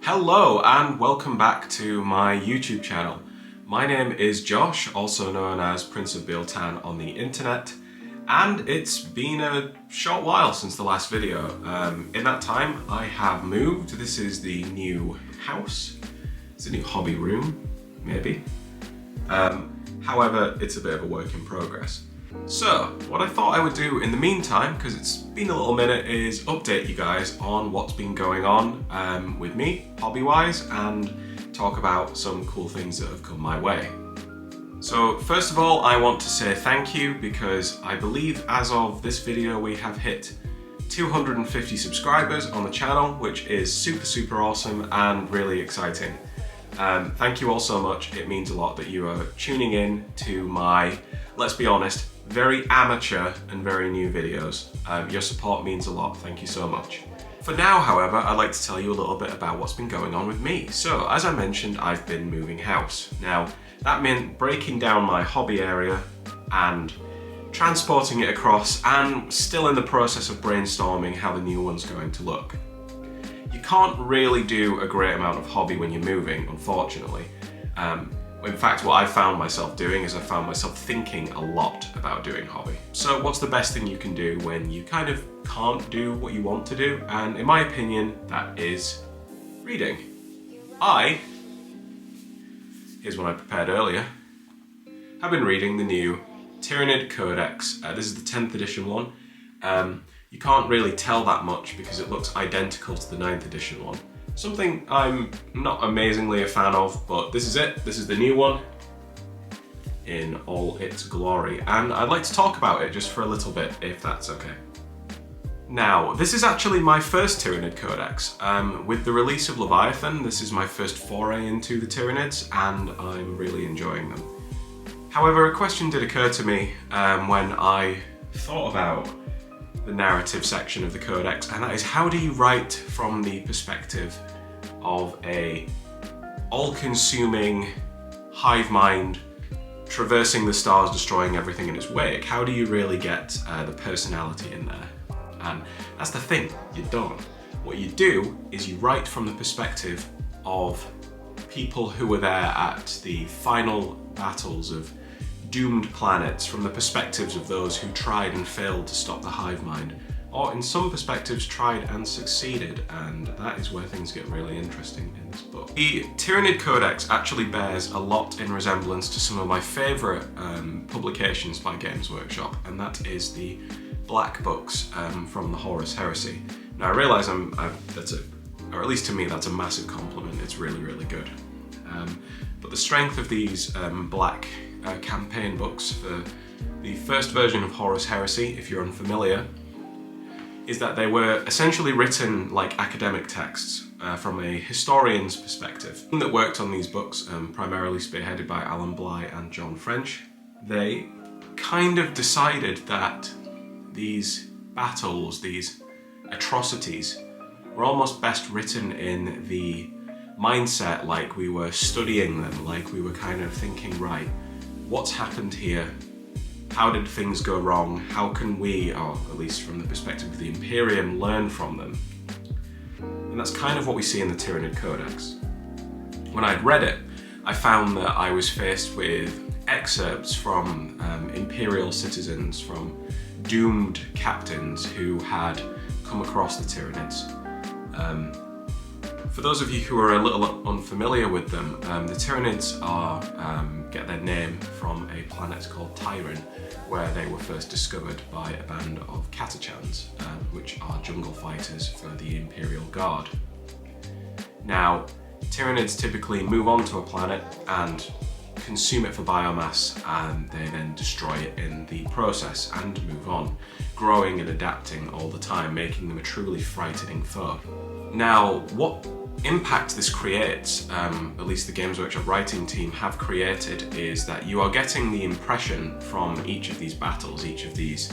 Hello and welcome back to my YouTube channel. My name is Josh, also known as Prince of Biltan on the internet, and it's been a short while since the last video. In that time I have moved. This is the new house. It's a new hobby room, maybe. However, it's a bit of a work in progress. So, what I thought I would do in the meantime, because it's been a little minute, is update you guys on what's been going on with me, hobby-wise, and talk about some cool things that have come my way. So, first of all, I want to say thank you, because I believe as of this video we have hit 250 subscribers on the channel, which is super awesome and really exciting. Thank you all so much. It means a lot that you are tuning in to my, let's be honest, very amateur and very new videos. Your support means a lot, thank you so much. For now, however, I'd like to tell you a little bit about what's been going on with me. So, as I mentioned, I've been moving house. Now, that meant breaking down my hobby area and transporting it across, and still in the process of brainstorming how the new one's going to look. You can't really do a great amount of hobby when you're moving, unfortunately. In fact, what I found myself doing is I found myself thinking a lot about doing hobby. So what's the best thing you can do when you kind of can't do what you want to do? And in my opinion, that is reading. Here's what I prepared earlier. I've been reading the new Tyranid Codex. This is the 10th edition one. You can't really tell that much because it looks identical to the 9th edition one. Something I'm not amazingly a fan of, but this is it. This is the new one in all its glory, and I'd like to talk about it just for a little bit, if that's okay. Now, this is actually my first Tyranid Codex. With the release of Leviathan, this is my first foray into the Tyranids, and I'm really enjoying them. However, a question did occur to me when I thought about the narrative section of the Codex, and that is, how do you write from the perspective of a all-consuming hive mind traversing the stars, destroying everything in its wake? How do you really get the personality in there? And that's the thing, you don't. What you do is you write from the perspective of people who were there at the final battles of doomed planets, from the perspectives of those who tried and failed to stop the hive mind, or in some perspectives tried and succeeded, and that is where things get really interesting in this book. The Tyranid Codex actually bears a lot in resemblance to some of my favourite publications by Games Workshop, and that is the Black Books from the Horus Heresy. Now I realise or at least to me, that's a massive compliment. It's really good. But the strength of these black campaign books for the first version of Horus Heresy, if you're unfamiliar, is that they were essentially written like academic texts from a historian's perspective. The team that worked on these books, primarily spearheaded by Alan Bly and John French, they kind of decided that these battles, these atrocities, were almost best written in the mindset like we were studying them, like we were kind of thinking, right, what's happened here? How did things go wrong? How can we, or at least from the perspective of the Imperium, learn from them? And that's kind of what we see in the Tyranid Codex. When I'd read it, I found that I was faced with excerpts from Imperial citizens, from doomed captains who had come across the Tyranids. For those of you who are a little unfamiliar with them, the Tyranids get their name from a planet called Tyran, where they were first discovered by a band of Catachans, which are jungle fighters for the Imperial Guard. Now, Tyranids typically move onto a planet and consume it for biomass, and they then destroy it in the process and move on, growing and adapting all the time, making them a truly frightening foe. Now, what impact this creates, at least the Games Workshop writing team have created, is that you are getting the impression from each of these battles, each of these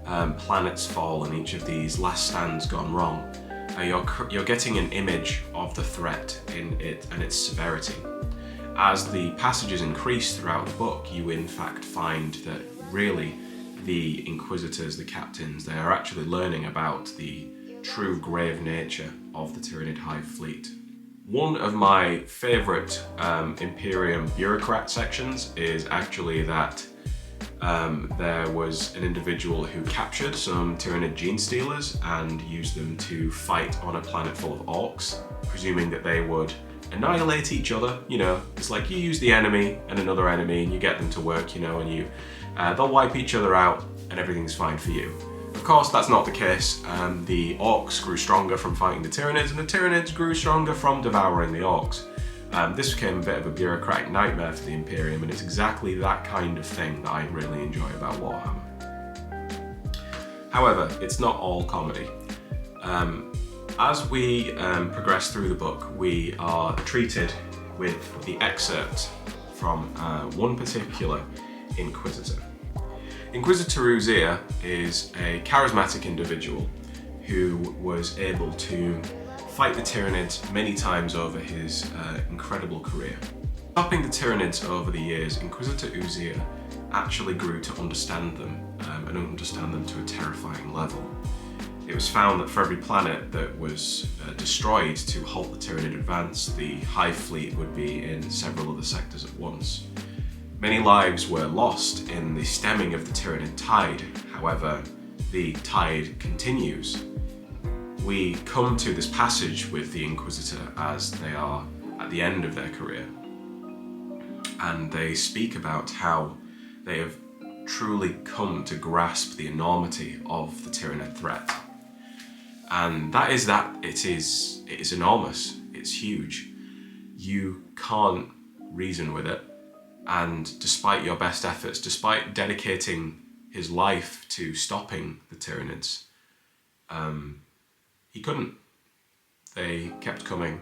planets fall, and each of these last stands gone wrong. You're getting an image of the threat in it and its severity. As the passages increase throughout the book, you in fact find that really the Inquisitors, the captains, they are actually learning about the true grave nature of the Tyranid Hive fleet. One of my favourite Imperium bureaucrat sections is actually that there was an individual who captured some Tyranid gene stealers and used them to fight on a planet full of orcs, presuming that they would annihilate each other. You know, it's like you use the enemy and another enemy and you get them to work, you know, and they'll wipe each other out and everything's fine for you. Of course, that's not the case. The orcs grew stronger from fighting the Tyranids, and the Tyranids grew stronger from devouring the orcs. This became a bit of a bureaucratic nightmare for the Imperium, and it's exactly that kind of thing that I really enjoy about Warhammer. However, it's not all comedy. As we progress through the book, we are treated with the excerpt from one particular Inquisitor. Inquisitor Uzziah is a charismatic individual who was able to fight the Tyranids many times over his incredible career. Stopping the Tyranids over the years, Inquisitor Uzziah actually grew to understand them and understand them to a terrifying level. It was found that for every planet that was destroyed to halt the Tyranid advance, the Hive Fleet would be in several other sectors at once. Many lives were lost in the stemming of the Tyranid tide. However, the tide continues. We come to this passage with the Inquisitor as they are at the end of their career, and they speak about how they have truly come to grasp the enormity of the Tyranid threat. And that is that it is enormous, it's huge. You can't reason with it, and despite your best efforts, despite dedicating his life to stopping the Tyranids, he couldn't. They kept coming.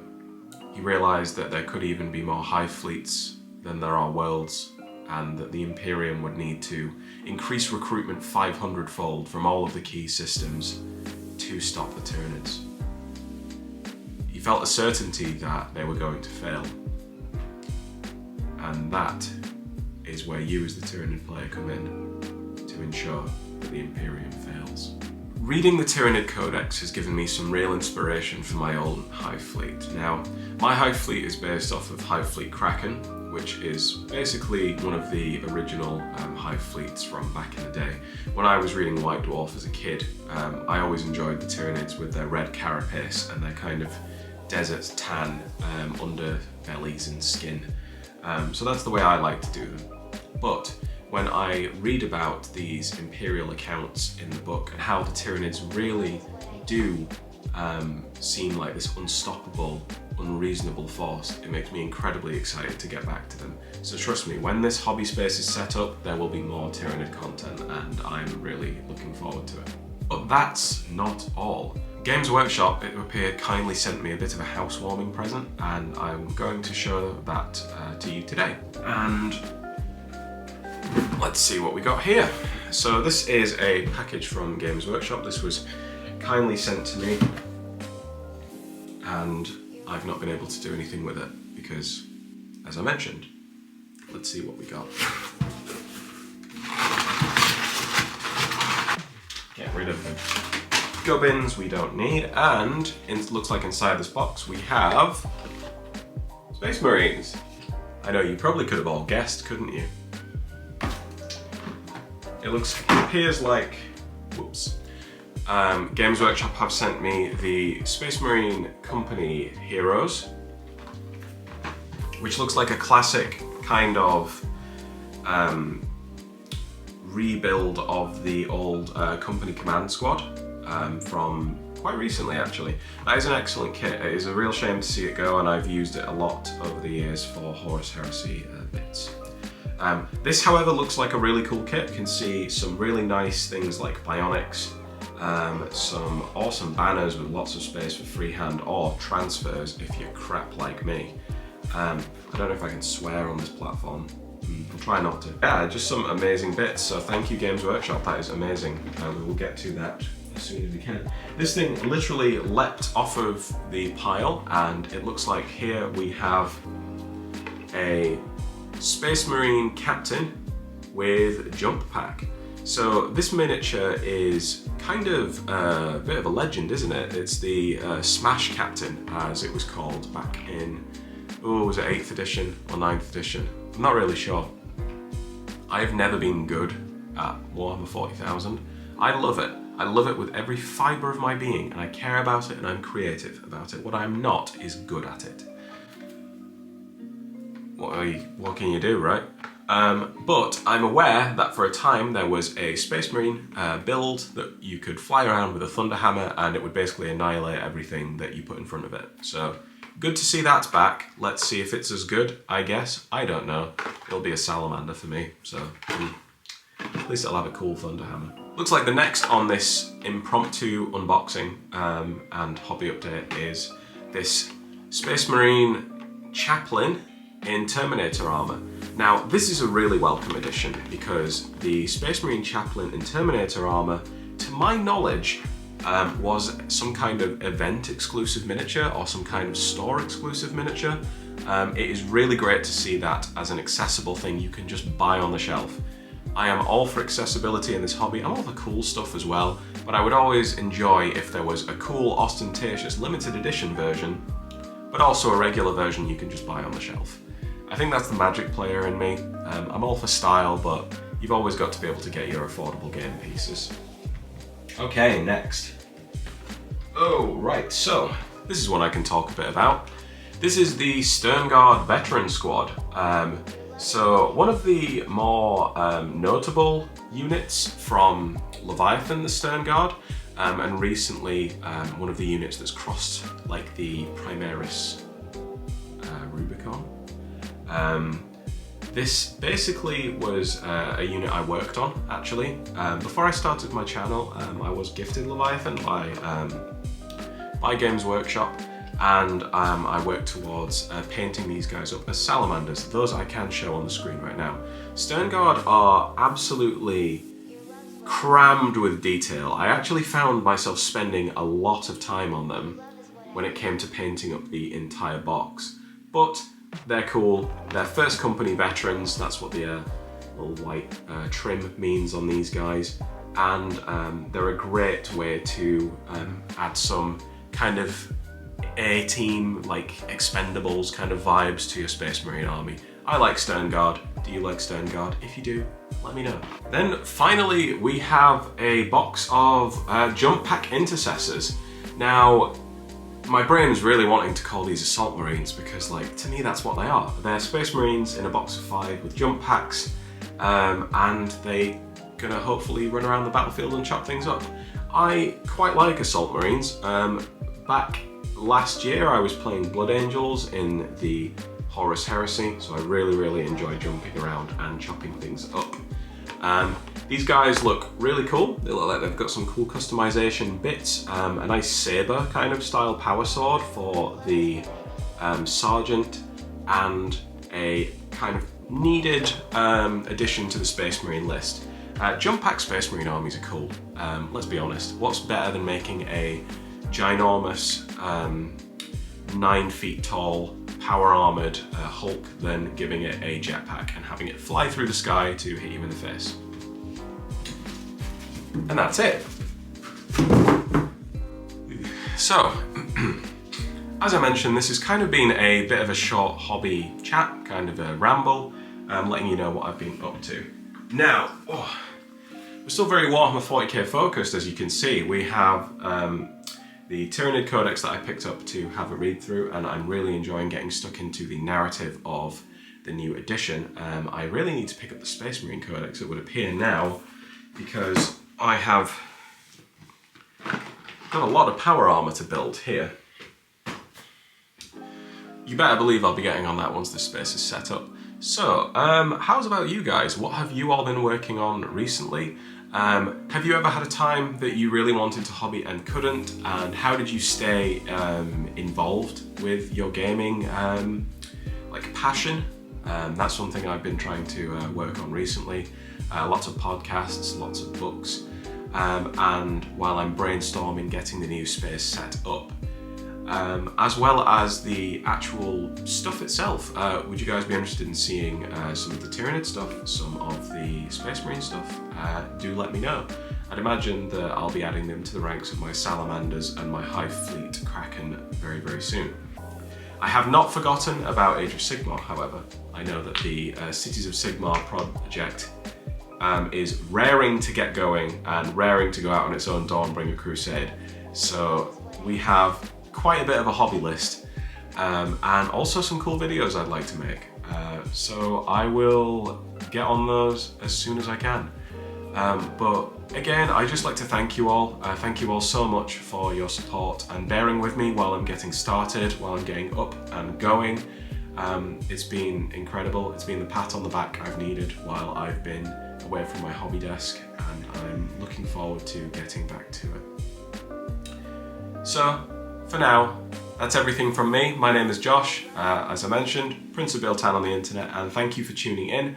He realised that there could even be more hive fleets than there are worlds, and that the Imperium would need to increase recruitment 500-fold from all of the key systems to stop the Tyranids. He felt a certainty that they were going to fail. And that is where you as the Tyranid player come in, to ensure that the Imperium fails. Reading the Tyranid Codex has given me some real inspiration for my own Hive Fleet. Now, my Hive Fleet is based off of Hive Fleet Kraken, which is basically one of the original Hive Fleets from back in the day. When I was reading White Dwarf as a kid, I always enjoyed the Tyranids with their red carapace and their kind of desert tan underbellies and skin. So that's the way I like to do them. But when I read about these Imperial accounts in the book and how the Tyranids really do seem like this unstoppable, unreasonable force, it makes me incredibly excited to get back to them. So trust me, when this hobby space is set up, there will be more Tyranid content, and I'm really looking forward to it. But that's not all. Games Workshop, it appeared, kindly sent me a bit of a housewarming present, and I'm going to show that to you today. And let's see what we got here. So this is a package from Games Workshop. This was kindly sent to me, and I've not been able to do anything with it because, as I mentioned, let's see what we got. Get rid of the gubbins we don't need, and it looks like inside this box we have Space Marines. I know you probably could have all guessed, couldn't you? It appears like, whoops. Games Workshop have sent me the Space Marine Company Heroes, which looks like a classic kind of rebuild of the old Company Command Squad from quite recently, actually. That is an excellent kit. It is a real shame to see it go, and I've used it a lot over the years for Horus Heresy bits. This, however, looks like a really cool kit. You can see some really nice things like bionics, some awesome banners with lots of space for freehand or transfers if you're crap like me. I don't know if I can swear on this platform. I'll try not to. Yeah, just some amazing bits, so thank you Games Workshop, that is amazing. We will get to that as soon as we can. This thing literally leapt off of the pile, and it looks like here we have a Space Marine Captain with jump pack. So this miniature is kind of a bit of a legend, isn't it? It's the Smash Captain, as it was called back in, was it 8th edition or 9th edition? I'm not really sure. I've never been good at Warhammer 40,000. I love it. I love it with every fibre of my being, and I care about it and I'm creative about it. What I'm not is good at it. What can you do, right? But I'm aware that for a time there was a Space Marine build that you could fly around with a Thunder Hammer and it would basically annihilate everything that you put in front of it. So good to see that's back. Let's see if it's as good, I guess. I don't know. It'll be a salamander for me, so at least it'll have a cool Thunder Hammer. Looks like the next on this impromptu unboxing and hobby update is this Space Marine Chaplain in Terminator armour. Now, this is a really welcome addition because the Space Marine Chaplain in Terminator armour, to my knowledge, was some kind of event exclusive miniature or some kind of store exclusive miniature. It is really great to see that as an accessible thing you can just buy on the shelf. I am all for accessibility in this hobby. I'm all for cool stuff as well, but I would always enjoy if there was a cool, ostentatious, limited edition version, but also a regular version you can just buy on the shelf. I think that's the Magic player in me. I'm all for style, but you've always got to be able to get your affordable game pieces. Okay, next. Oh, right, so this is one I can talk a bit about. This is the Sternguard Veteran Squad. So one of the more notable units from Leviathan, the Sternguard, and recently one of the units that's crossed like the Primaris Rubicon. This basically was a unit I worked on, actually. Before I started my channel, I was gifted Leviathan by Games Workshop, and I worked towards painting these guys up as salamanders. Those I can show on the screen right now. Sternguard are absolutely crammed with detail. I actually found myself spending a lot of time on them when it came to painting up the entire box. But they're cool. They're first company veterans. That's what the little white trim means on these guys. And they're a great way to add some kind of A-team, like Expendables kind of vibes to your Space Marine army. I like Sternguard. Do you like Sternguard? If you do, let me know. Then finally, we have a box of Jump Pack Intercessors. Now, my brain is really wanting to call these Assault Marines because, like, to me that's what they are. They're Space Marines in a box of 5 with jump packs, and they gonna hopefully run around the battlefield and chop things up. I quite like Assault Marines. Back last year I was playing Blood Angels in the Horus Heresy, so I really enjoy jumping around and chopping things up. These guys look really cool. They look like they've got some cool customization bits. A nice saber kind of style power sword for the Sergeant, and a kind of needed addition to the Space Marine list. Jump pack Space Marine armies are cool. Let's be honest, what's better than making a ginormous 9 feet tall power armored Hulk than giving it a jetpack and having it fly through the sky to hit you in the face? And that's it. So, as I mentioned, this has kind of been a bit of a short hobby chat, kind of a ramble, letting you know what I've been up to. Now, we're still very Warhammer 40k focused, as you can see. We have the Tyranid Codex that I picked up to have a read through, and I'm really enjoying getting stuck into the narrative of the new edition. I really need to pick up the Space Marine Codex, it would appear now, because I have got a lot of power armor to build here. You better believe I'll be getting on that once this space is set up. So, how's about you guys? What have you all been working on recently? Have you ever had a time that you really wanted to hobby and couldn't? And how did you stay involved with your gaming like passion? That's something I've been trying to work on recently. Lots of podcasts, lots of books. And while I'm brainstorming getting the new space set up, as well as the actual stuff itself. Would you guys be interested in seeing some of the Tyranid stuff, some of the Space Marine stuff? Do let me know. I'd imagine that I'll be adding them to the ranks of my Salamanders and my Hive Fleet Kraken very, very soon. I have not forgotten about Age of Sigmar, however. I know that the Cities of Sigmar project is raring to get going and raring to go out on its own Dawnbringer crusade. So we have quite a bit of a hobby list and also some cool videos I'd like to make. So I will get on those as soon as I can. But again, I'd just like to thank you all. Thank you all so much for your support and bearing with me while I'm getting started, while I'm getting up and going. It's been incredible. It's been the pat on the back I've needed while I've been away from my hobby desk, and I'm looking forward to getting back to it. So, for now, that's everything from me. My name is Josh, as I mentioned, Prince of Biltan on the internet, and thank you for tuning in.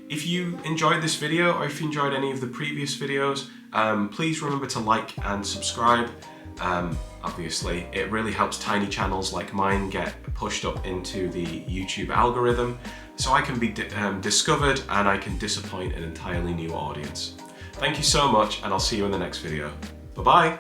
If you enjoyed this video, or if you enjoyed any of the previous videos, please remember to like and subscribe. Obviously, it really helps tiny channels like mine get pushed up into the YouTube algorithm, so I can be discovered and I can disappoint an entirely new audience. Thank you so much, and I'll see you in the next video. Bye-bye!